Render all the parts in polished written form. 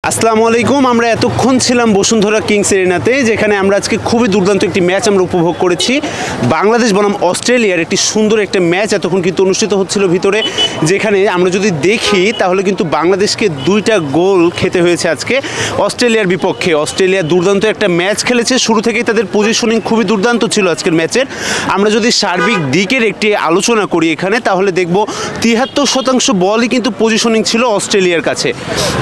আসসালামু আলাইকুম। আমরা এতক্ষণ ছিলাম বসুন্ধরা কিংস এরিনাতে, যেখানে আমরা আজকে খুবই দুর্দান্ত একটি ম্যাচ আমরা উপভোগ করেছি। বাংলাদেশ বনাম অস্ট্রেলিয়ার একটি সুন্দর একটা ম্যাচ এতক্ষণ কিন্তু অনুষ্ঠিত হচ্ছিল ভিতরে, যেখানে আমরা যদি দেখি তাহলে কিন্তু বাংলাদেশকে 2টা গোল খেতে হয়েছে আজকে অস্ট্রেলিয়ার বিপক্ষে। অস্ট্রেলিয়া দুর্দান্ত একটা ম্যাচ খেলেছে, শুরু থেকেই তাদের পজিশনিং খুবই দুর্দান্ত ছিল আজকের ম্যাচের। আমরা যদি সার্বিক দিকের একটি আলোচনা করি এখানে, তাহলে দেখব 73% বলই কিন্তু পজিশনিং ছিল অস্ট্রেলিয়ার কাছে।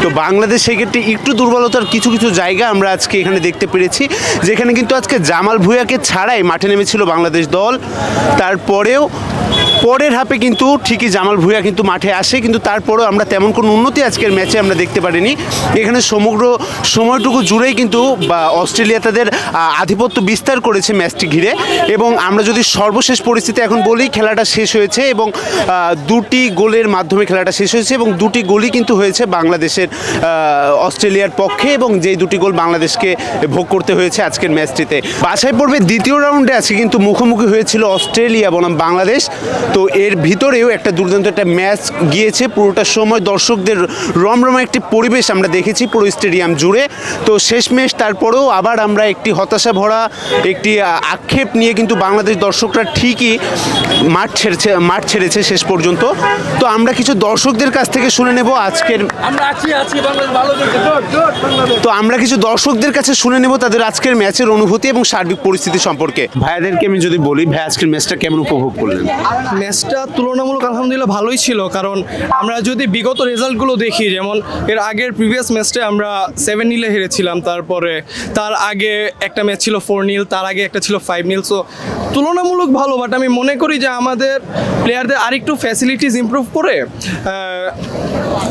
তো বাংলাদেশ সেই ক্ষেত্রে একটু দুর্বলতার কিছু কিছু জায়গা আমরা আজকে এখানে দেখতে পেরেছি, যেখানে কিন্তু আজকে জামাল ভুঁইয়াকে ছাড়াই মাঠে নেমেছিল বাংলাদেশ দল। তারপরেও পরের হাফে কিন্তু ঠিকই জামাল ভুঁইয়া কিন্তু মাঠে আসে, কিন্তু তারপরেও আমরা তেমন কোনো উন্নতি আজকের ম্যাচে আমরা দেখতে পারিনি। এখানে সমগ্র সময়টুকু জুড়েই কিন্তু অস্ট্রেলিয়া তাদের আধিপত্য বিস্তার করেছে ম্যাচটি ঘিরে। এবং আমরা যদি সর্বশেষ পরিস্থিতি এখন বলি, খেলাটা শেষ হয়েছে এবং 2টি গোলের মাধ্যমে খেলাটা শেষ হয়েছে এবং 2টি গোলই কিন্তু হয়েছে বাংলাদেশের অস্ট্রেলিয়ার পক্ষে, এবং যেই 2টি গোল বাংলাদেশকে ভোগ করতে হয়েছে আজকের ম্যাচটিতে। বাছাই পর্বে দ্বিতীয় রাউন্ডে আজকে কিন্তু মুখোমুখি হয়েছিল অস্ট্রেলিয়া বনাম বাংলাদেশ। তো এর ভিতরেও একটা দুর্দান্ত একটা ম্যাচ গিয়েছে, পুরোটা সময় দর্শকদের রমরমা একটি পরিবেশ আমরা দেখেছি পুরো স্টেডিয়াম জুড়ে। তো শেষমেশ তারপরেও আবার আমরা একটি হতাশা ভরা একটি আক্ষেপ নিয়ে কিন্তু বাংলাদেশ দর্শকরা ঠিকই মাঠ ছেড়েছে শেষ পর্যন্ত। তো আমরা কিছু দর্শকদের কাছ থেকে শুনে নেব আজকের তাদের আজকের ম্যাচের অনুভূতি এবং সার্বিক পরিস্থিতি সম্পর্কে। ভাইয়াদেরকে আমি যদি বলি, ভাই আজকের ম্যাচটা কেমন উপভোগ করলেন? ম্যাচটা তুলনামূলক আলহামদুলিল্লাহ ভালোই ছিল, কারণ আমরা যদি বিগত রেজাল্টগুলো দেখি, যেমন এর আগের প্রিভিয়াস ম্যাচে আমরা 7-0 হেরেছিলাম, তারপরে তার আগে একটা ম্যাচ ছিল 4-0, তার আগে একটা ছিল 5-0। সো তুলনামূলক ভালো, বাট আমি মনে করি যে আমাদের প্লেয়ারদের আরেকটু ফ্যাসিলিটিস ইমপ্রুভ করে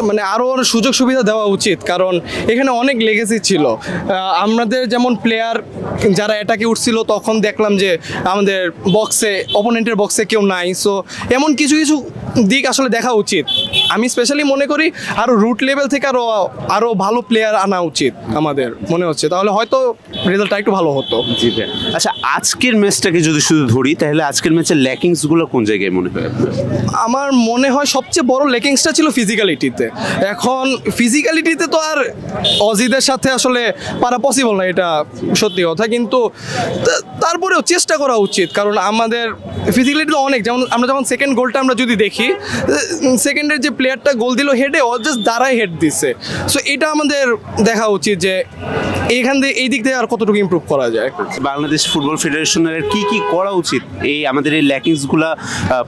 মানে আরও সুযোগ সুবিধা দেওয়া উচিত, কারণ এখানে অনেক লেগেসি ছিল। আমাদের যেমন প্লেয়ার যারা অ্যাটাকে উঠছিল, তখন দেখলাম যে আমাদের অপোনেন্টের বক্সে কেউ নাই। সো এমন কিছু কিছু দিক আসলে দেখা উচিত। আমি স্পেশালি মনে করি আরও রুট লেভেল থেকে আরও ভালো প্লেয়ার আনা উচিত আমাদের মনে হচ্ছে, তাহলে হয়তো রেজাল্টটা একটু ভালো হতো। জি ভাই। আচ্ছা, আজকের ম্যাচটাকে যদি শুধু ধরি, তাহলে আজকের ম্যাচের ল্যাকিংসগুলো কোন জায়গায় মনে হয়? আমার মনে হয় সবচেয়ে বড় লেকিংসটা ছিল ফিজিক্যালিটিতে। এখন ফিজিক্যালিটিতে তো আর অজিদের সাথে আসলে পারা পসিবল না, এটা সত্যি কথা, কিন্তু তারপরেও চেষ্টা করা উচিত, কারণ আমাদের ফিজিক্যালিটি তো অনেক। যেমন আমরা যখন সেকেন্ড গোলটা আমরা যদি দেখি, সেকেন্ডের যে প্লেয়ারটা গোল দিল হেডে, ও জাস্ট দাঁড়ায় হেড দিচ্ছে। সো এটা আমাদের দেখা উচিত যে এইখান থেকে এই দিক থেকে আর কতটুকু ইমপ্রুভ করা যায়। বাংলাদেশ ফুটবল ফেডারেশনের কি কি করা উচিত এই আমাদের এই ল্যাকিংসগুলা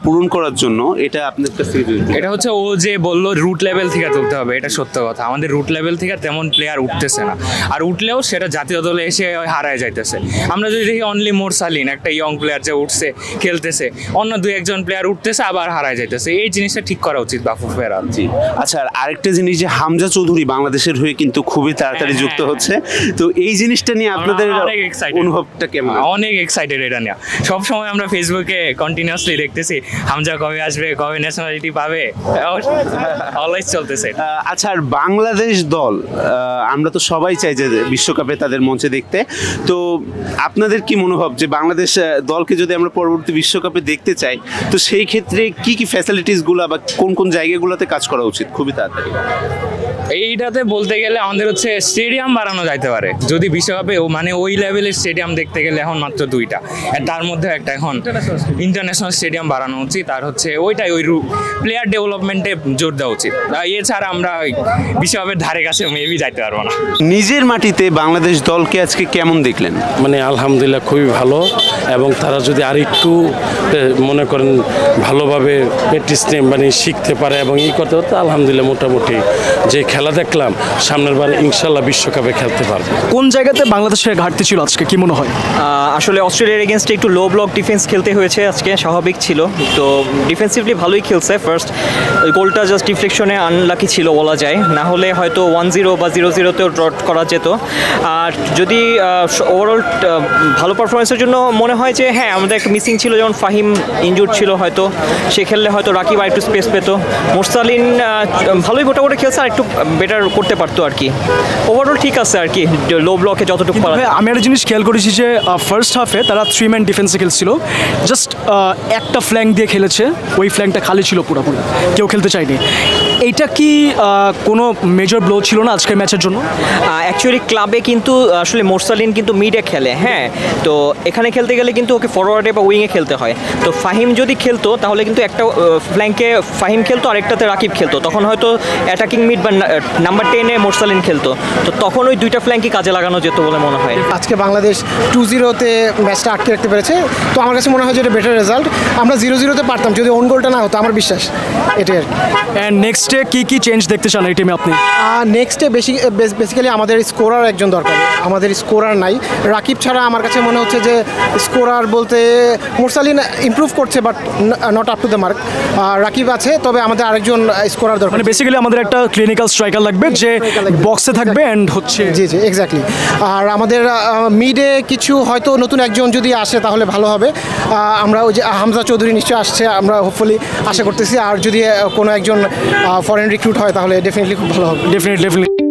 পূরণ করার জন্য, এটা আপনার কাছে? এটা হচ্ছে ও যে বললো রুট লেভেল থেকে তুলতে হবে, এটা সত্য কথা। আমাদের রুট লেভেল থেকে তেমন প্লেয়ার উঠতেছে না, আর উঠলেও সেটা জাতীয় দলে এসে হারায় যাইতেছে। আমরা যদি দেখি অনলি মোরসালিন একটা ইয়ং প্লেয়ার যে উঠছে খেলতেছে, অন্য 2-1 প্লেয়ার উঠতেছে আবার হারায় যাইতেছে। এই জিনিসটা ঠিক করা উচিত বাফুফের। জি। আচ্ছা, আরেকটা জিনিস যে হামজা চৌধুরী বাংলাদেশের হয়ে কিন্তু খুবই তাড়াতাড়ি যুক্ত হচ্ছে, তো এই জিনিসটা নিয়ে আপনাদের অনুভবটা কেমন? অনেক এক্সাইটেড এটা নিয়ে। সবসময় আমরা ফেসবুকে কন্টিনিউয়াসলি দেখতেছি হামজা কবে আসবে, কবে ন্যাশনালিটি পাবে, অলওয়েজ চলতেছে। আচ্ছা, আর বাংলাদেশ দল আমরা তো সবাই চাই যে বিশ্বকাপে তাদের মঞ্চে দেখতে, তো আপনাদের কি মনোভাব যে বাংলাদেশ দলকে যদি আমরা পরবর্তী বিশ্বকাপে দেখতে চাই, তো সেই ক্ষেত্রে কি কি ফ্যাসিলিটিসগুলো বা কোন কোন জায়গাগুলোতে কাজ করা উচিত খুবই তাড়াতাড়ি? এইটাতে বলতে গেলে আমাদের হচ্ছে স্টেডিয়াম বাড়ানো যাইতে পারে। যদি বিশ্বকাপে মানে ওই লেভেলের স্টেডিয়াম দেখতে গেলে এখন মাত্র 2টা, তার মধ্যে একটা এখন ইন্টারন্যাশনাল স্টেডিয়াম বাড়ানো উচিত, আর হচ্ছে ওইটাই ওই প্লেয়ার ডেভেলপমেন্টে জোর দেওয়া উচিত। এছাড়া আমরা বিশ্বকাপের ধারে কাছে মেবি যাইতে পারবো না। নিজের মাটিতে বাংলাদেশ দলকে আজকে কেমন দেখলেন? মানে আলহামদুলিল্লাহ খুবই ভালো, এবং তারা যদি আরেকটু মনে করেন ভালোভাবে প্র্যাকটিস মানে শিখতে পারে এবং করতে পারে, আলহামদুলিল্লাহ মোটামুটি যে খেলা দেখলাম সামনের বার ইনশাল্লাহ বিশ্বকাপে খেলতে পারবে। কোন জায়গাতে বাংলাদেশের ঘাটতি ছিল আজকে কি মনে হয়? আসলে অস্ট্রেলিয়ার এগেনস্টে একটু লো ব্লক ডিফেন্স খেলতে হয়েছে আজকে, স্বাভাবিক ছিল। তো ডিফেন্সিভলি ভালোই খেলছে। ফার্স্ট গোলটা জাস্ট ডিফ্লেকশনে আনলাকি ছিল বলা যায়, না হলে হয়তো 1-0 বা 0-0তেও ড্র করা যেত। আর যদি ওভারঅল ভালো পারফরমেন্সের জন্য মনে হয় যে হ্যাঁ আমাদের একটা মিসিং ছিল, যেমন ফাহিম ইনজুর্ড ছিল, হয়তো সে খেললে হয়তো রাকিব আর একটু স্পেস পেত। মোরসালিন ভালোই মোটামুটি খেলছে, আর একটু বেটার করতে পারতো আর কি। ওভারঅল ঠিক আছে আর কি, লো ব্লকে যতটুকু পারা। ভাই, আমি একটা জিনিস খেয়াল করেছি যে ফার্স্ট হাফে তারা 3 ম্যান ডিফেন্সে খেলছিল, জাস্ট একটা ফ্ল্যাঙ্ক দিয়ে খেলেছে, ওই ফ্ল্যাঙ্কটা খালি ছিল পুরোপুরি, কেউ খেলতে চায়নি। এইটা কি কোনো মেজর ব্লো ছিল না আজকের ম্যাচের জন্য? অ্যাকচুয়ালি ক্লাবে কিন্তু আসলে মোরসালিন কিন্তু মিডে খেলে, হ্যাঁ, তো এখানে খেলতে গেলে কিন্তু ওকে ফরওয়ার্ডে বা উইংয়ে খেলতে হয়। তো ফাহিম যদি খেলতো তাহলে কিন্তু একটা ফ্ল্যাঙ্কে ফাহিম খেলতো, আরেকটাতে রাকিব খেলতো, তখন হয়তো অ্যাটাকিং মিড বা নাম্বার 10-এ মোরসালিন খেলতো, তো তখন ওই দুইটা ফ্ল্যাঙ্কই কাজে লাগানো যেত বলে মনে হয়। আজকে বাংলাদেশ 2-0-তে ম্যাচটা আটকে রাখতে পেরেছে, তো আমার কাছে মনে হয় যে এটা বেটার রেজাল্ট। আমরা 0-0-তে পারতাম যদি ওন গোলটা না হতো, আমার বিশ্বাস এটাই আর কি। অ্যান্ড নেক্সটে কি চেঞ্জ দেখতে চান এই টিমে আপনি? নেক্সটে বেসিক্যালি আমাদের স্কোরার একজন দরকার, আমাদের স্কোরার নাই। রাকিব ছাড়া আমার কাছে মনে হচ্ছে যে স্কোরার বলতে মোরসালিন ইমপ্রুভ করছে but not up to the mark. Rakib আছে, তবে আমাদের আরেকজন স্কোরার দরকার। মানে বেসিক্যালি আমাদের একটা ক্লিনিক্যাল স্ট্রাইকার লাগবে যে বক্সে থাকবে অ্যান্ড হচ্ছে। জি জি, এক্স্যাক্টলি। আর আমাদের মিডে কিছু হয়তো নতুন একজন যদি আসে তাহলে ভালো হবে। আমরা ওই যে হামজা চৌধুরী নিশ্চয়ই আসছে, আমরা হোপফুলি আশা করতেছি। আর যদি কোনো একজন ফরেন রিক্রুট হয় তাহলে ডেফিনেটলি খুব ভালো হবে। ডেফিনেটলি